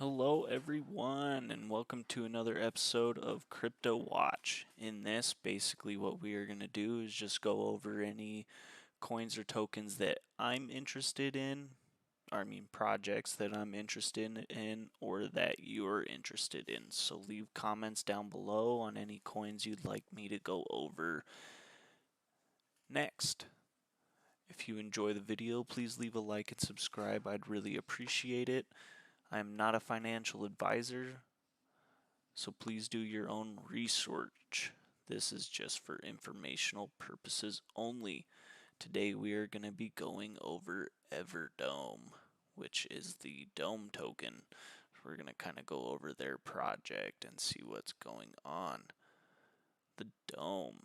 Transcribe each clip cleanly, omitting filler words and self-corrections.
Hello, everyone, and welcome to another episode of Crypto Watch. In this, basically, what we are going to do is just go over any coins or tokens that I'm interested in, projects that I'm interested in, or that you're interested in. So, leave comments down below on any coins you'd like me to go over next. If you enjoy the video, please leave a like and subscribe. I'd really appreciate it. I am not a financial advisor, so please do your own research. This is just for informational purposes only. Today we are going to be going over Everdome, which is the Dome token. We're going to kind of go over their project and see what's going on. The Dome.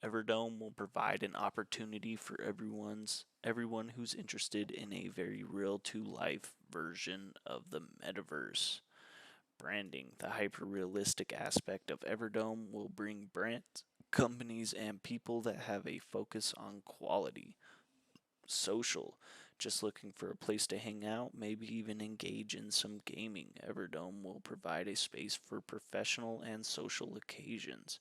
Everdome will provide an opportunity for everyone who's interested in a very real-to-life version of the metaverse. Branding. The hyper-realistic aspect of Everdome will bring brands, companies, and people that have a focus on quality. Social. Just looking for a place to hang out, maybe even engage in some gaming. Everdome will provide a space for professional and social occasions.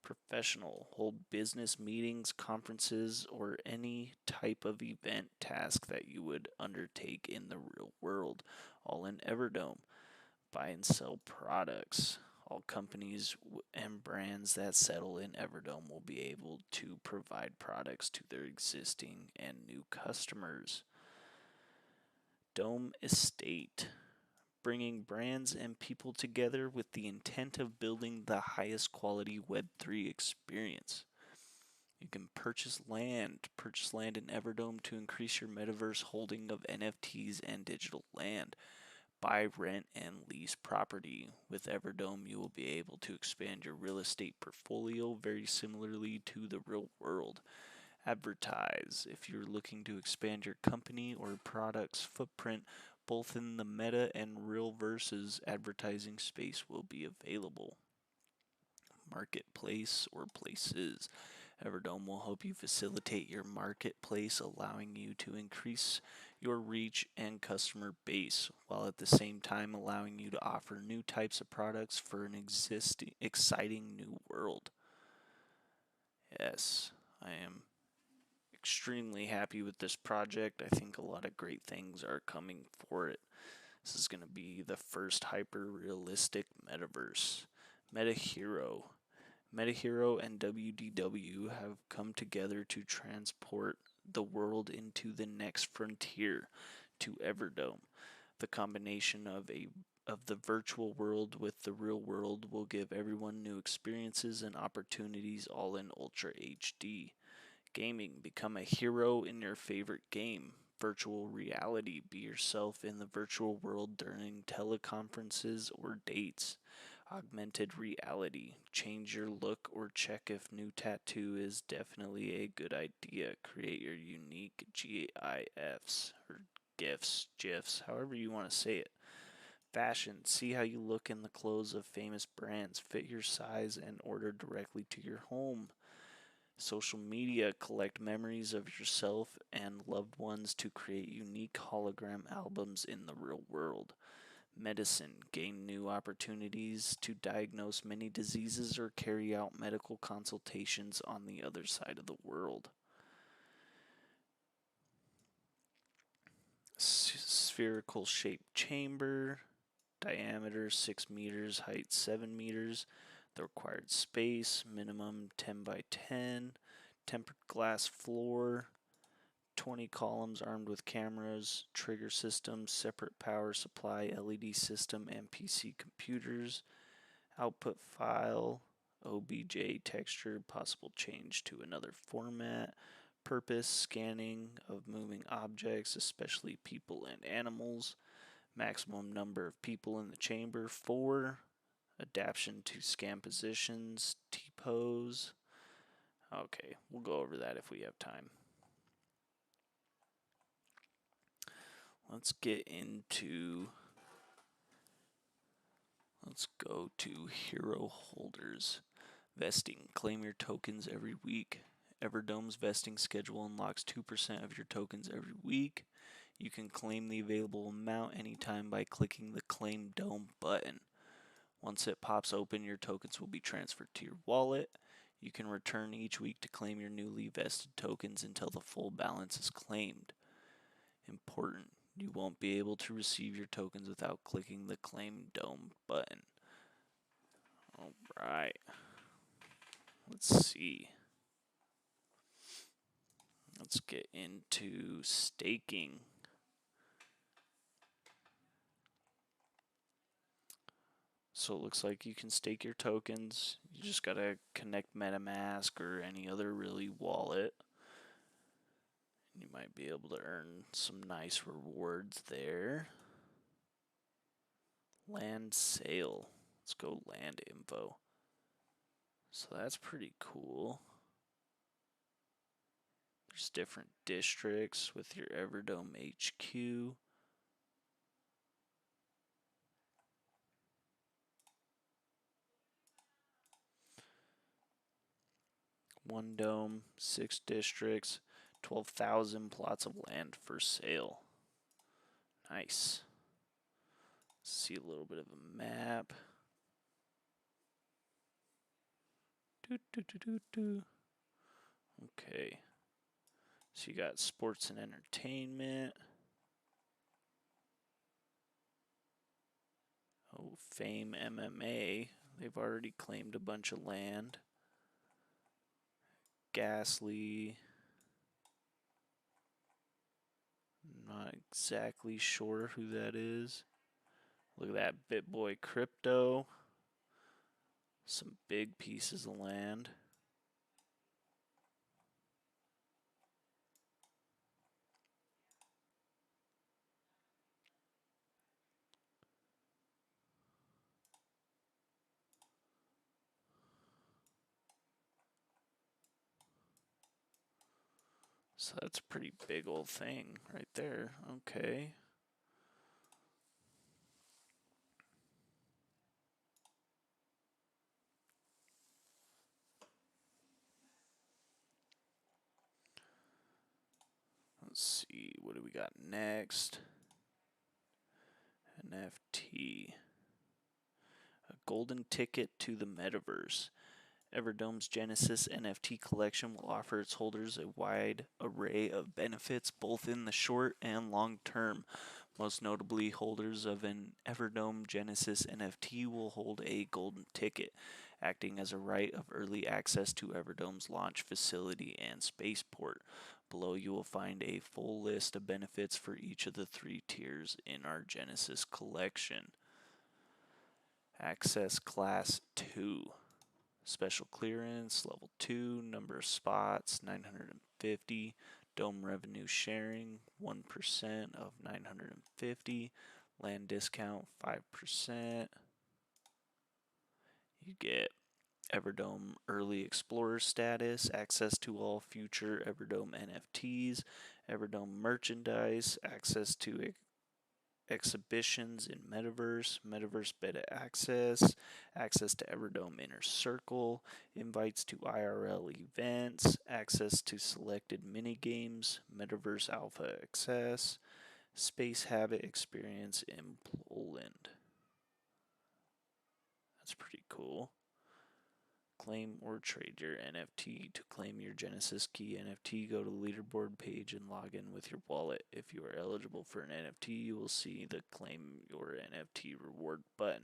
Professional. Hold business meetings, conferences, or any type of event task that you would undertake in the real world, all in Everdome. Buy and sell products. All companies and brands that settle in Everdome will be able to provide products to their existing and new customers. Dome Estate. Bringing brands and people together with the intent of building the highest quality Web3 experience. You can purchase land in Everdome to increase your metaverse holding of NFTs and digital land. Buy, rent, and lease property. With Everdome, you will be able to expand your real estate portfolio very similarly to the real world. Advertise. If you're looking to expand your company or product's footprint, both in the meta and real versus advertising space will be available. Marketplace or places. Everdome will help you facilitate your marketplace, allowing you to increase your reach and customer base, while at the same time allowing you to offer new types of products for an exciting new world. Yes, I am extremely happy with this project. I think a lot of great things are coming for it. This is going to be the first hyper-realistic metaverse. MetaHero. MetaHero and WDW have come together to transport the world into the next frontier, to Everdome. The combination of the virtual world with the real world will give everyone new experiences and opportunities, all in Ultra HD. Gaming. Become a hero in your favorite game. Virtual reality. Be yourself in the virtual world during teleconferences or dates. Augmented reality. Change your look or check if new tattoo is definitely a good idea. Create your unique GIFs or GIFs, however you want to say it. Fashion. See how you look in the clothes of famous brands. Fit your size and order directly to your home. Social media. Collect memories of yourself and loved ones to create unique hologram albums in the real world. Medicine. Gain new opportunities to diagnose many diseases or carry out medical consultations on the other side of the world. Spherical shaped chamber. Diameter 6 meters, height 7 meters. The required space, minimum 10 by 10. Tempered glass floor. 20 columns armed with cameras, trigger system, separate power supply, LED system, and PC computers. Output file, OBJ texture, possible change to another format. Purpose, scanning of moving objects, especially people and animals. Maximum number of people in the chamber, 4. Adaption to scan positions, T-pose. Okay, we'll go over that if we have time. Let's go to hero holders. Vesting. Claim your tokens every week. Everdome's vesting schedule unlocks 2% of your tokens every week. You can claim the available amount anytime by clicking the Claim Dome button. Once it pops open, your tokens will be transferred to your wallet. You can return each week to claim your newly vested tokens until the full balance is claimed. Important, you won't be able to receive your tokens without clicking the Claim Dome button. Alright, let's see. Let's get into staking. So it looks like you can stake your tokens. You just gotta connect MetaMask or any other really wallet. You might be able to earn some nice rewards there. Land sale. Let's go land info. So that's pretty cool. There's different districts with your Everdome HQ. One dome, 6 districts, 12,000 plots of land for sale. Nice. See a little bit of a map. Okay. So you got sports and entertainment. Oh, Fame MMA. They've already claimed a bunch of land. Gasly. Not exactly sure who that is. Look at that BitBoy Crypto. Some big pieces of land. So that's a pretty big old thing right there. Okay. Let's see, what do we got next? NFT. A golden ticket to the metaverse. Everdome's Genesis NFT collection will offer its holders a wide array of benefits both in the short and long term. Most notably, holders of an Everdome Genesis NFT will hold a golden ticket, acting as a right of early access to Everdome's launch facility and spaceport. Below you will find a full list of benefits for each of the 3 tiers in our Genesis collection. Access Class 2. Special clearance, level 2, number of spots, 950. Dome revenue sharing, 1% of 950. Land discount, 5%. You get Everdome Early Explorer status, access to all future Everdome NFTs, Everdome merchandise, access to exhibitions in Metaverse, Metaverse Beta Access, access to Everdome Inner Circle, invites to IRL events, access to selected minigames, Metaverse Alpha Access, Space Habit Experience in Poland. That's pretty cool. Claim or trade your NFT. To claim your Genesis Key NFT, go to the leaderboard page and log in with your wallet. If you are eligible for an NFT, you will see the Claim Your NFT reward button.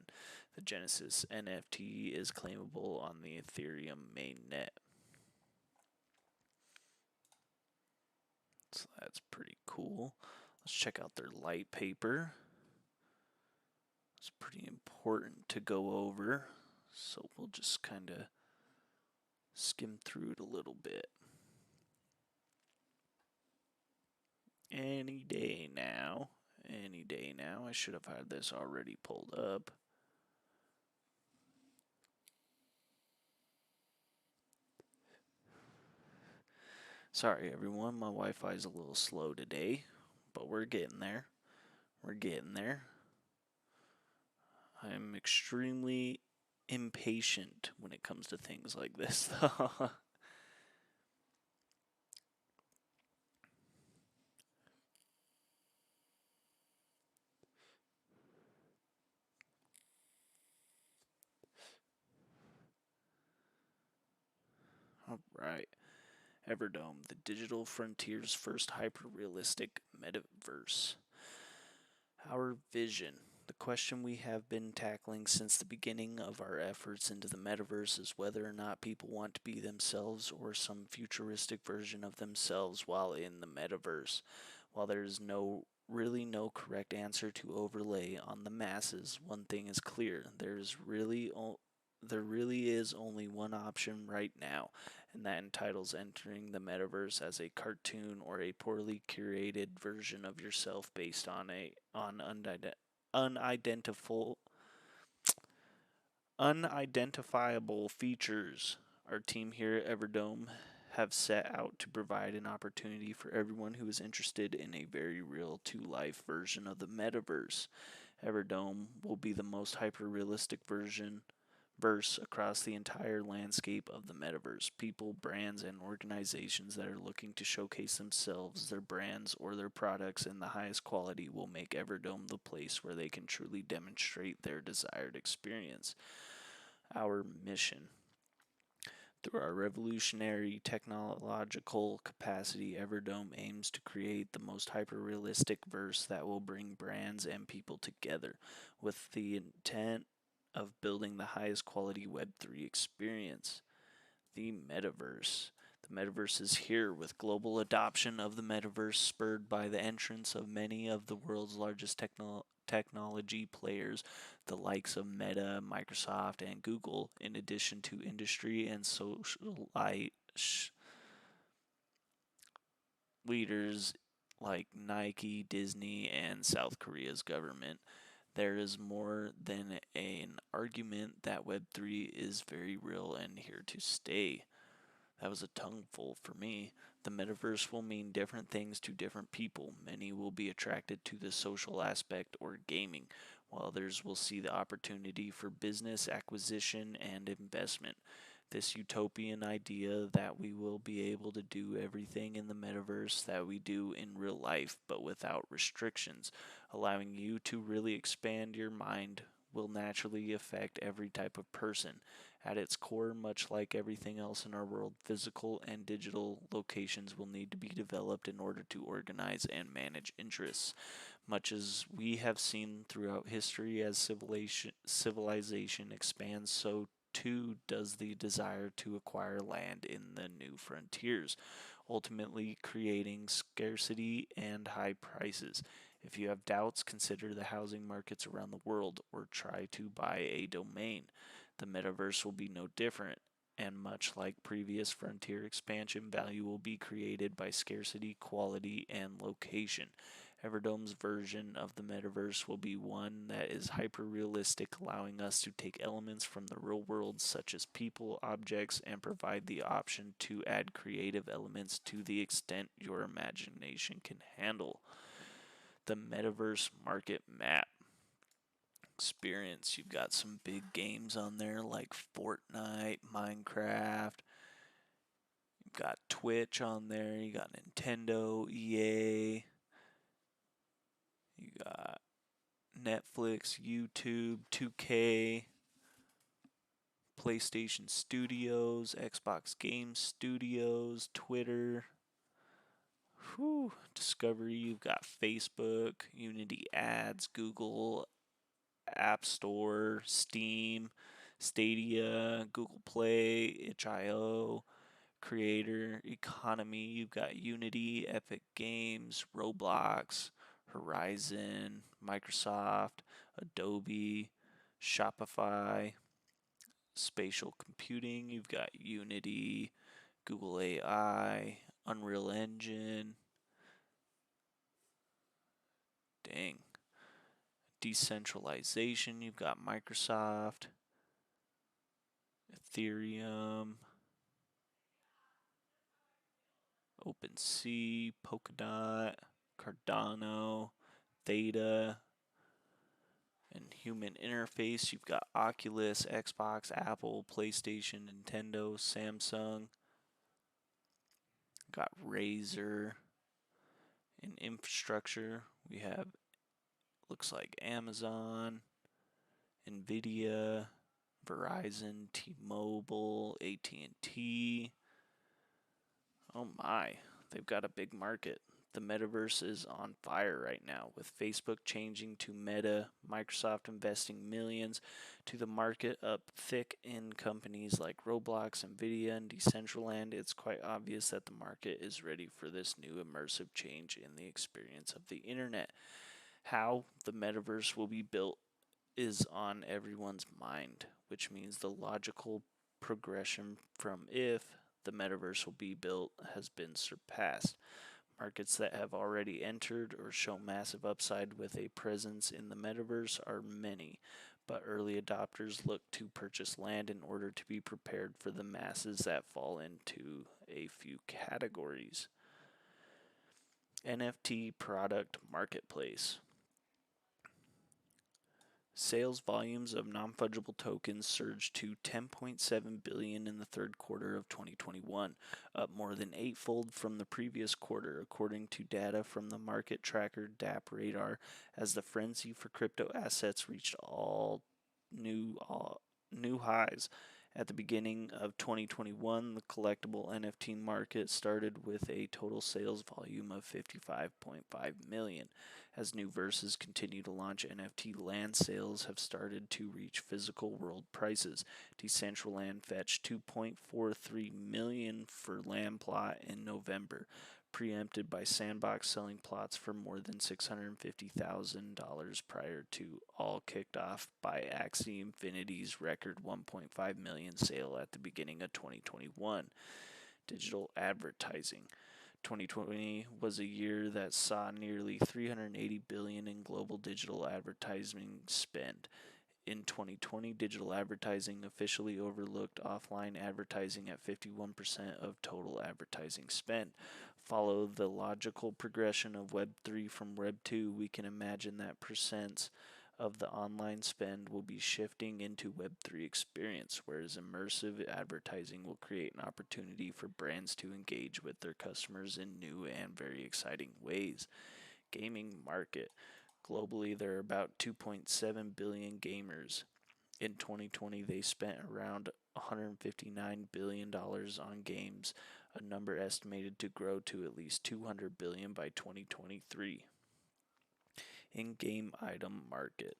The Genesis NFT is claimable on the Ethereum mainnet. So that's pretty cool. Let's check out their light paper. It's pretty important to go over, so we'll just kind of skim through it a little bit. Any day now. I should have had this already pulled up. Sorry everyone, my Wi-Fi is a little slow today, but we're getting there. I'm extremely impatient when it comes to things like this, though. Alright. Everdome, the digital frontier's first hyper-realistic metaverse. Our vision. The question we have been tackling since the beginning of our efforts into the metaverse is whether or not people want to be themselves or some futuristic version of themselves while in the metaverse. While there is really no correct answer to overlay on the masses, one thing is clear. There really is only one option right now, and that entitles entering the metaverse as a cartoon or a poorly curated version of yourself based on unidentifiable unidentifiable features. Our team here at Everdome have set out to provide an opportunity for everyone who is interested in a very real to life version of the metaverse. Everdome will be the most hyper realistic verse across the entire landscape of the metaverse. People, brands, and organizations that are looking to showcase themselves, their brands, or their products in the highest quality will make Everdome the place where they can truly demonstrate their desired experience. Our mission. Through our revolutionary technological capacity, Everdome aims to create the most hyper-realistic verse that will bring brands and people together with the intent of building the highest quality Web3 experience. The metaverse. The metaverse is here with global adoption of the metaverse spurred by the entrance of many of the world's largest technology players, the likes of Meta, Microsoft, and Google, in addition to industry and socialite leaders like Nike, Disney, and South Korea's government. There is more than an argument that Web3 is very real and here to stay. That was a tongueful for me. The metaverse will mean different things to different people. Many will be attracted to the social aspect or gaming, while others will see the opportunity for business acquisition and investment. This utopian idea that we will be able to do everything in the metaverse that we do in real life, but without restrictions, allowing you to really expand your mind, will naturally affect every type of person. At its core, much like everything else in our world, physical and digital locations will need to be developed in order to organize and manage interests. Much as we have seen throughout history as civilization expands, so too does the desire to acquire land in the new frontiers, ultimately creating scarcity and high prices. If you have doubts, consider the housing markets around the world or try to buy a domain. The metaverse will be no different, and much like previous frontier expansion, value will be created by scarcity, quality, and location. Everdome's version of the metaverse will be one that is hyper realistic, allowing us to take elements from the real world, such as people, objects, and provide the option to add creative elements to the extent your imagination can handle. The metaverse market map experience. You've got some big games on there like Fortnite, Minecraft. You've got Twitch on there. You got Nintendo, EA. You got Netflix, YouTube, 2K, PlayStation Studios, Xbox Game Studios, Twitter. Discovery. You've got Facebook, Unity Ads, Google App Store, Steam, Stadia, Google Play, itch.io, Creator, Economy. You've got Unity, Epic Games, Roblox, Horizon, Microsoft, Adobe, Shopify, Spatial Computing. You've got Unity, Google AI, Unreal Engine. Dang. Decentralization, you've got Microsoft, Ethereum, OpenSea, Polkadot, Cardano, Theta, and human interface. You've got Oculus, Xbox, Apple, PlayStation, Nintendo, Samsung. Got Razer. In infrastructure, we have looks like Amazon, Nvidia, Verizon, T-Mobile, AT&T, Oh my, they've got a big market. The metaverse is on fire right now, with Facebook changing to Meta, Microsoft investing millions to the market up thick in companies like Roblox, Nvidia, and Decentraland. It's quite obvious that the market is ready for this new immersive change in the experience of the internet. How the metaverse will be built is on everyone's mind, which means the logical progression from if the metaverse will be built has been surpassed. Markets that have already entered or show massive upside with a presence in the metaverse are many, but early adopters look to purchase land in order to be prepared for the masses that fall into a few categories. NFT product marketplace. Sales volumes of non-fungible tokens surged to 10.7 billion in the third quarter of 2021, up more than eightfold from the previous quarter, according to data from the market tracker DApp Radar, as the frenzy for crypto assets reached new highs. At the beginning of 2021, the collectible NFT market started with a total sales volume of 55.5 million. As new verses continue to launch, NFT land sales have started to reach physical world prices. Decentraland fetched 2.43 million for land plot in November, preempted by Sandbox selling plots for more than $650,000 prior to, all kicked off by Axie Infinity's record 1.5 million sale at the beginning of 2021. Digital advertising. 2020 was a year that saw nearly 380 billion in global digital advertising spend. In 2020, digital advertising officially overlooked offline advertising at 51% of total advertising spend. Follow the logical progression of Web3 from Web2, we can imagine that percents of the online spend will be shifting into Web3 experience, whereas immersive advertising will create an opportunity for brands to engage with their customers in new and very exciting ways. Gaming market. Globally, there are about 2.7 billion gamers. In 2020, they spent around $159 billion on games, a number estimated to grow to at least $200 billion by 2023. In-game item market.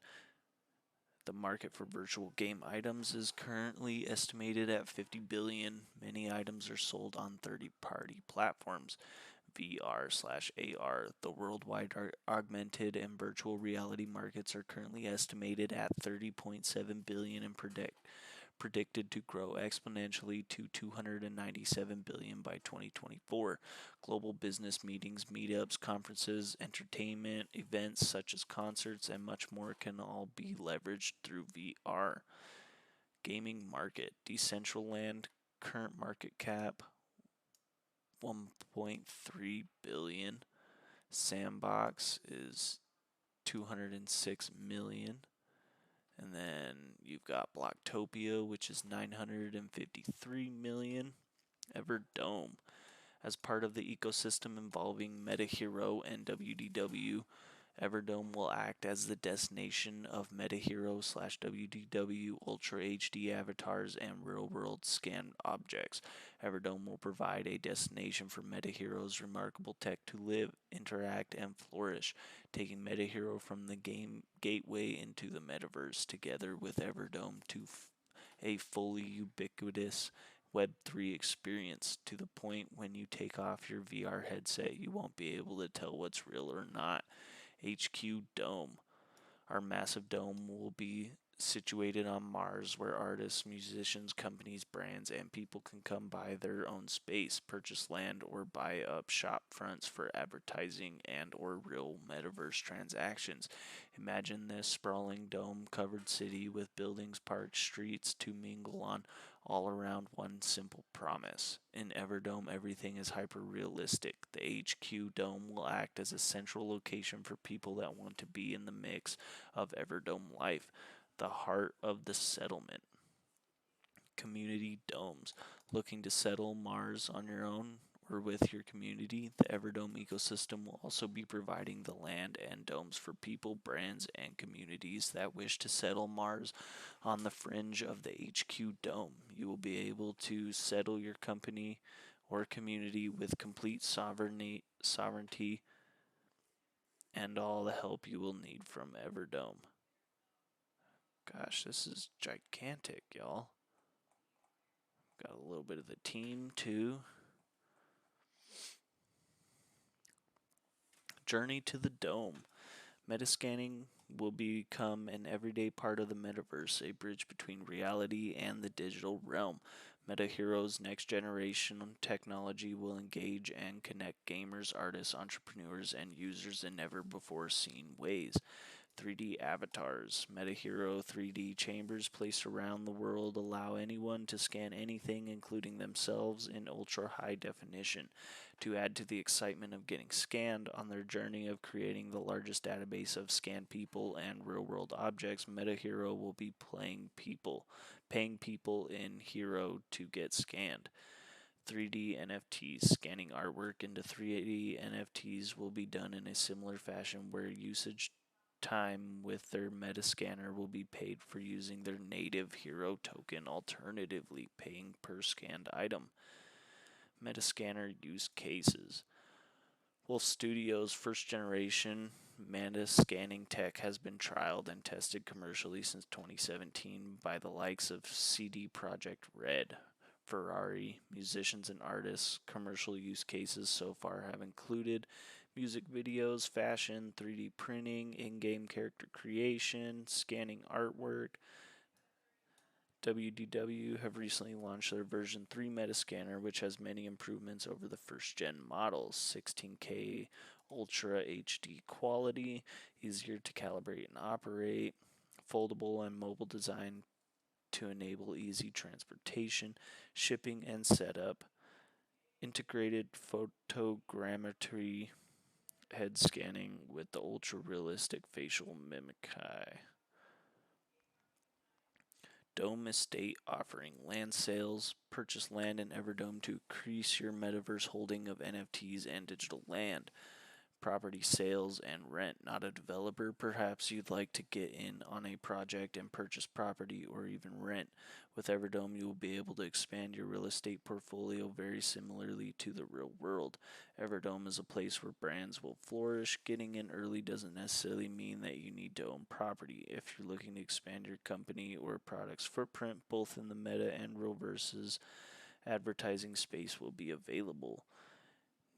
The market for virtual game items is currently estimated at 50 billion. Many items are sold on third-party platforms. VR/AR. The worldwide augmented and virtual reality markets are currently estimated at 30.7 billion and predicted to grow exponentially to 297 billion by 2024. Global business meetings, meetups, conferences, entertainment, events such as concerts, and much more can all be leveraged through VR. Gaming market. Decentraland current market cap 1.3 billion. Sandbox is 206 million. And then you've got Blocktopia, which is 953 million. Everdome, as part of the ecosystem involving MetaHero and WDW, Everdome will act as the destination of MetaHero/WDW Ultra HD avatars and real-world scan objects. Everdome will provide a destination for MetaHero's remarkable tech to live, interact, and flourish, taking MetaHero from the game gateway into the metaverse together with Everdome to a fully ubiquitous Web3 experience, to the point when you take off your VR headset, you won't be able to tell what's real or not. HQ Dome. Our massive dome will be situated on Mars, where artists, musicians, companies, brands, and people can come buy their own space, purchase land, or buy up shop fronts for advertising and or real metaverse transactions. Imagine this sprawling dome-covered city with buildings, parks, streets to mingle on, all around one simple promise. In Everdome, everything is hyper-realistic. The HQ Dome will act as a central location for people that want to be in the mix of Everdome life, the heart of the settlement. Community domes. Looking to settle Mars on your own or with your community? The Everdome ecosystem will also be providing the land and domes for people, brands, and communities that wish to settle Mars on the fringe of the HQ Dome. You will be able to settle your company or community with complete sovereignty and all the help you will need from Everdome. Gosh, this is gigantic, y'all. Got a little bit of the team, too. Journey to the Dome. Metascanning will become an everyday part of the metaverse, a bridge between reality and the digital realm. MetaHero's next generation technology will engage and connect gamers, artists, entrepreneurs, and users in never before seen ways. 3D avatars. MetaHero 3D chambers placed around the world allow anyone to scan anything, including themselves, in ultra high definition. To add to the excitement of getting scanned on their journey of creating the largest database of scanned people and real world objects, MetaHero will be paying people in Hero to get scanned. 3D NFTs. Scanning artwork into 3D NFTs will be done in a similar fashion where usage time with their Metascanner will be paid for using their native hero token, alternatively paying per scanned item. Metascanner use cases. Wolf Studios' first generation Meta scanning tech has been trialed and tested commercially since 2017 by the likes of CD Projekt Red. Ferrari, musicians and artists. Commercial use cases so far have included music videos, fashion, 3D printing, in-game character creation, scanning artwork. WDW have recently launched their version 3 Metascanner, which has many improvements over the first gen models. 16K Ultra HD quality, easier to calibrate and operate, foldable and mobile design to enable easy transportation, shipping, and setup, integrated photogrammetry, head scanning with the ultra realistic facial mimicry. Dome Estate offering land sales. Purchase land in Everdome to increase your metaverse holding of NFTs and digital land. Property sales and rent. Not a developer? Perhaps you'd like to get in on a project and purchase property or even rent. With Everdome, you will be able to expand your real estate portfolio very similarly to the real world. Everdome is a place where brands will flourish. Getting in early doesn't necessarily mean that you need to own property. If you're looking to expand your company or product's footprint, both in the meta and real versus advertising space will be available.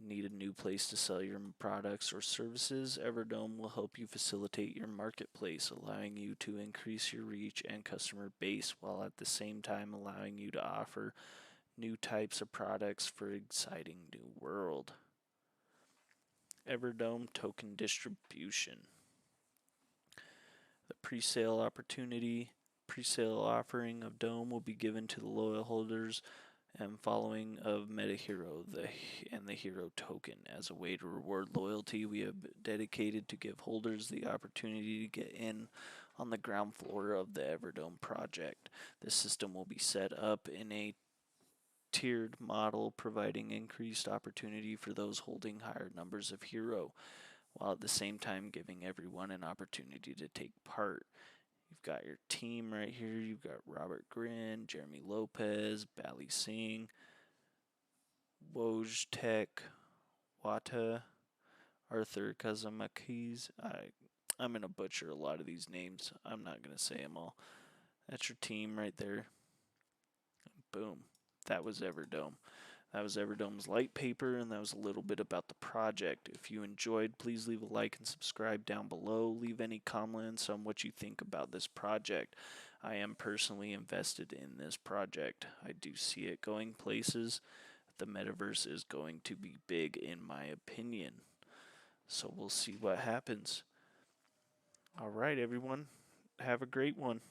Need a new place to sell your products or services? Everdome will help you facilitate your marketplace, allowing you to increase your reach and customer base while at the same time allowing you to offer new types of products for an exciting new world. Everdome token distribution. The pre-sale offering of Dome will be given to the loyal holders and following of MetaHero and the Hero token. As a way to reward loyalty, we have dedicated to give holders the opportunity to get in on the ground floor of the Everdome project. This system will be set up in a tiered model, providing increased opportunity for those holding higher numbers of Hero, while at the same time giving everyone an opportunity to take part. You've got your team right here. You've got Robert Grin, Jeremy Lopez, Bally Singh, Wojtek, Wata, Arthur Kazamakis. I'm going to butcher a lot of these names. I'm not going to say them all. That's your team right there. Boom. That was Everdome. That was Everdome's light paper, and that was a little bit about the project. If you enjoyed, please leave a like and subscribe down below. Leave any comments on what you think about this project. I am personally invested in this project. I do see it going places. The metaverse is going to be big, in my opinion. So we'll see what happens. All right, everyone. Have a great one.